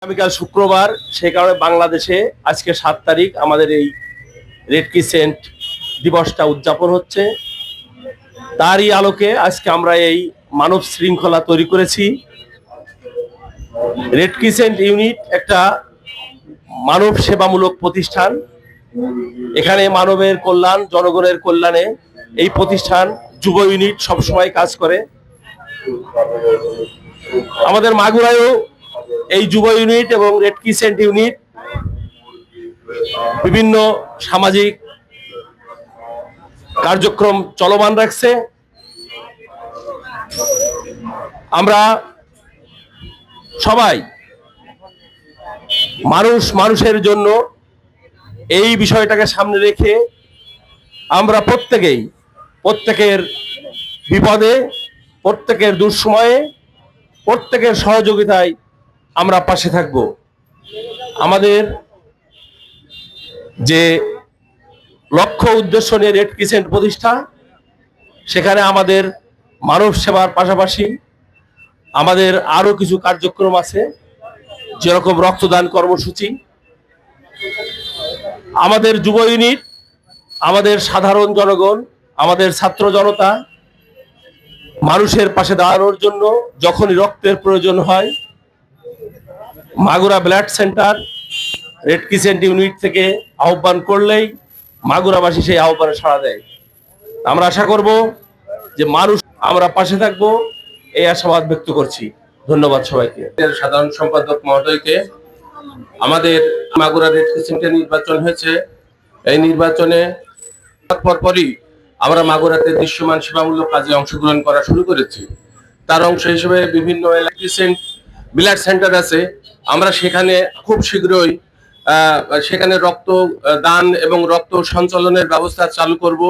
আগামীকাল শুক্রবার, সে কারণে বাংলাদেশে আজকে 7 তারিখ আমাদের এই রেড ক্রিসেন্ট দিবসটা উদযাপন হচ্ছে। তারই আলোকে আজকে আমরা এই মানব শৃঙ্খলা তৈরি করেছি। রেড ক্রিসেন্ট ইউনিট একটা মানব সেবামূলক প্রতিষ্ঠান। এখানে মানবের কল্যাণ, জনগণের কল্যাণে এই প্রতিষ্ঠান যুব ইউনিট সবসময় কাজ করে। আমাদের মাগুরায়ও এই যুব ইউনিট এবং রেড ক্রিসেন্ট ইউনিট বিভিন্ন সামাজিক কার্যক্রম চলমান রাখছে। আমরা সবাই মানুষের জন্য এই বিষয়টাকে সামনে রেখে আমরা প্রত্যেকের বিপদে, প্রত্যেকের দুঃসময়ে, প্রত্যেকের সহযোগিতায় আমরা পাশে থাকব। আমাদের যে লক্ষ্য উদ্দেশ্য নিয়ে রেড ক্রিসেন্ট প্রতিষ্ঠা, সেখানে আমাদের মানব সেবার পাশাপাশি আমাদের আরো কিছু কার্যক্রম আছে, যেরকম রক্তদান কর্মসূচি। আমাদের যুব ইউনিট, আমাদের সাধারণ জনগণ, আমাদের ছাত্র জনতা মানুষের পাশে দাঁড়ানোর জন্য যখনই রক্তের প্রয়োজন হয়, Magura blood centre red crescent unit থেকে আহ্বান করলেই মাগুরাবাসী সেই আহ্বানে সাড়া দেয়। আমরা আশা করব যে আমরা পাশে থাকব, এই আশাবাদ ব্যক্ত করছি। ধন্যবাদ সবাইকে। সাধারণ সম্পাদক মহোদয়কে। আমাদের মাগুরা রেড ক্রিসেন্টের নির্বাচন হয়েছে। এই নির্বাচনে পরপরই আমরা মাগুরাতে দৃশ্যমান সেবামূলক কাজে অংশগ্রহণ করা শুরু করেছি। তার অংশ হিসেবে বিভিন্ন ক্রিসেন্ট ব্লাড সেন্টার আছে। আমরা সেখানে খুব শীঘ্রই সেখানে রক্ত দান এবং রক্ত সঞ্চালনের ব্যবস্থা চালু করব।